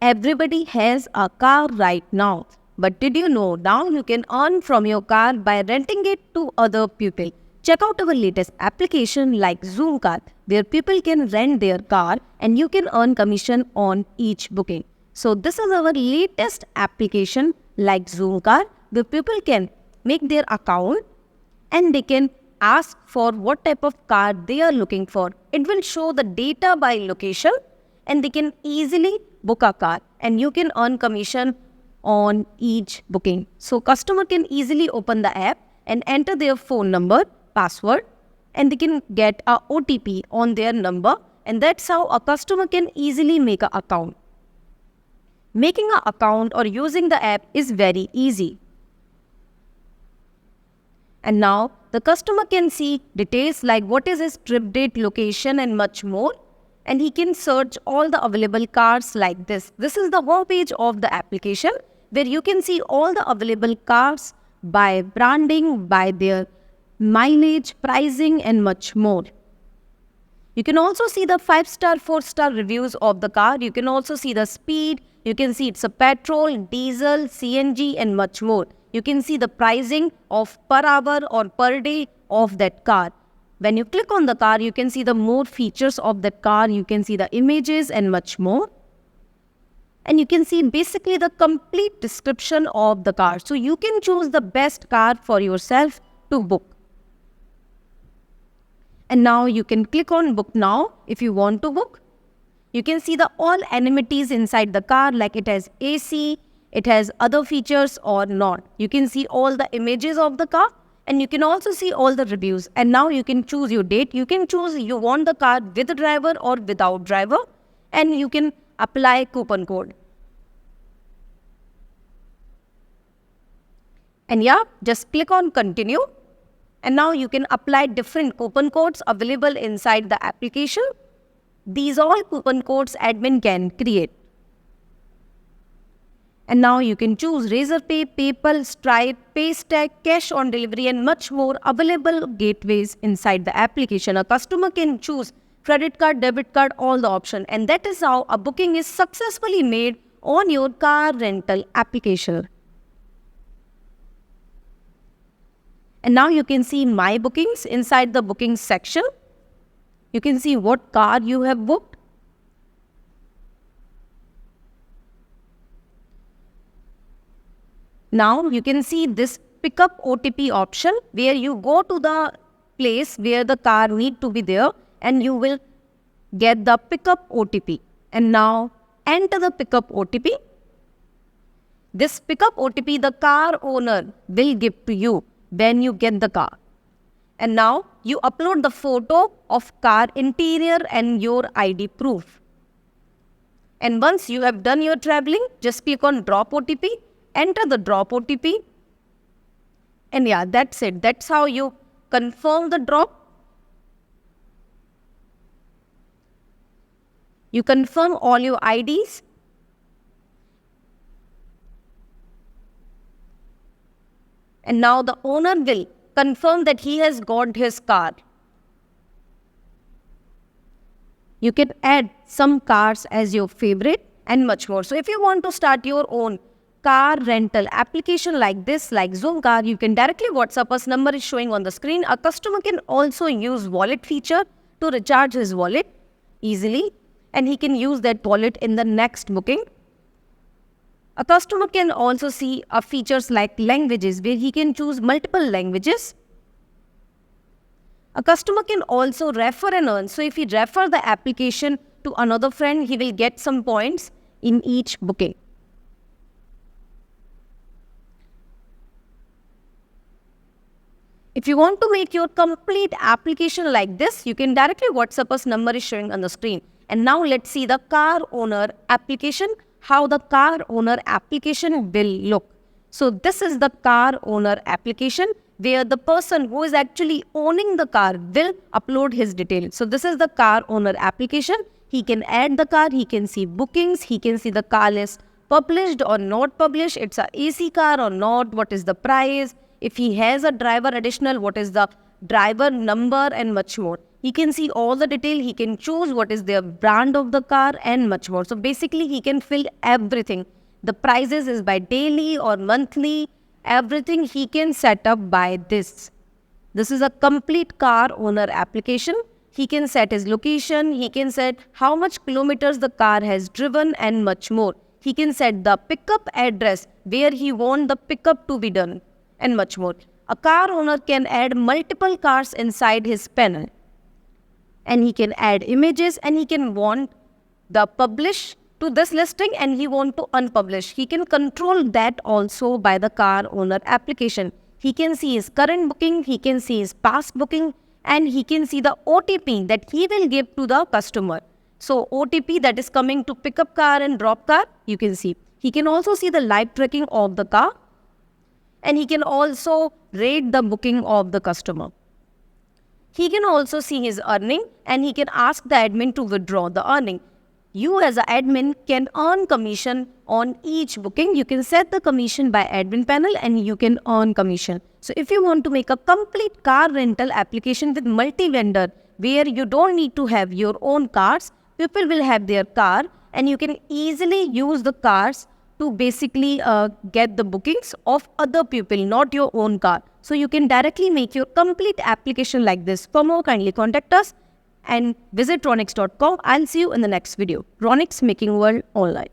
Everybody has a car right now. But did you know now you can earn from your car by renting it to other people? Check out our latest application like ZOOMCAR, where people can rent their car and you can earn commission on each booking. So this is our latest application like ZOOMCAR, where people can make their account and they can ask for what type of car they are looking for. It will show the data by location and they can easily book a car and you can earn commission on each booking. So customer can easily open the app and enter their phone number, password, and they can get a OTP on their number, and that's how a customer can easily make an account. Making an account or using the app is very easy. And now the customer can see details like what is his trip date, location, and much more. And he can search all the available cars like this. This is the home page of the application where you can see all the available cars by branding, by their mileage, pricing, and much more. You can also see the 5-star, 4-star reviews of the car. You can also see the speed. You can see it's a petrol, diesel, CNG, and much more. You can see the pricing of per hour or per day of that car. When you click on the car, you can see the more features of that car. You can see the images and much more. And you can see basically the complete description of the car. So you can choose the best car for yourself to book. And now you can click on book now if you want to book. You can see the all amenities inside the car, like it has AC, it has other features or not. You can see all the images of the car and you can also see all the reviews. And now you can choose your date. You can choose you want the car with a driver or without driver, and you can apply coupon code. And yeah, just click on continue. And now you can apply different coupon codes available inside the application. These all coupon codes admin can create. And now you can choose Razorpay, PayPal, Stripe, Paystack, cash on delivery, and much more available gateways inside the application. A customer can choose credit card, debit card, all the option. And that is how a booking is successfully made on your car rental application. And now you can see my bookings inside the bookings section. You can see what car you have booked. Now you can see this pickup OTP option where you go to the place where the car need to be there and you will get the pickup OTP. And now enter the pickup OTP. This pickup OTP the car owner will give to you when you get the car. And now you upload the photo of car interior and your ID proof. And once you have done your traveling, just click on drop OTP, enter the drop OTP. And yeah, that's it. That's how you confirm the drop. You confirm all your IDs. And now the owner will confirm that he has got his car. You can add some cars as your favorite and much more. So if you want to start your own car rental application like this, like ZOOMCAR, you can directly WhatsApp us. Number is showing on the screen. A customer can also use wallet feature to recharge his wallet easily, and he can use that wallet in the next booking. A customer can also see features like languages where he can choose multiple languages. A customer can also refer and earn. So if he refer the application to another friend, he will get some points in each booking. If you want to make your complete application like this, you can directly WhatsApp us. Number is showing on the screen. And now let's see the car owner application, how the car owner application will look. So this is the car owner application where the person who is actually owning the car will upload his details. So this is the car owner application. He can add the car, he can see bookings, he can see the car list published or not published, it's a AC car or not, what is the price, if he has a driver additional, what is the driver number and much more. He can see all the detail. He can choose what is the brand of the car and much more. So basically, he can fill everything. The prices is by daily or monthly. Everything he can set up by this. This is a complete car owner application. He can set his location. He can set how much kilometers the car has driven and much more. He can set the pickup address where he wants the pickup to be done and much more. A car owner can add multiple cars inside his panel. And he can add images, and he can want the publish to this listing and he want to unpublish. He can control that also by the car owner application. He can see his current booking, he can see his past booking, and he can see the OTP that he will give to the customer. So OTP that is coming to pick up car and drop car, you can see. He can also see the live tracking of the car, and he can also rate the booking of the customer. He can also see his earning, and he can ask the admin to withdraw the earning. You as an admin can earn commission on each booking. You can set the commission by admin panel and you can earn commission. So if you want to make a complete car rental application with multi-vendor where you don't need to have your own cars, people will have their car and you can easily use the cars to basically get the bookings of other people, not your own car. So you can directly make your complete application like this. For more, kindly contact us and visit ronix.com. I'll see you in the next video. Ronix, making world online.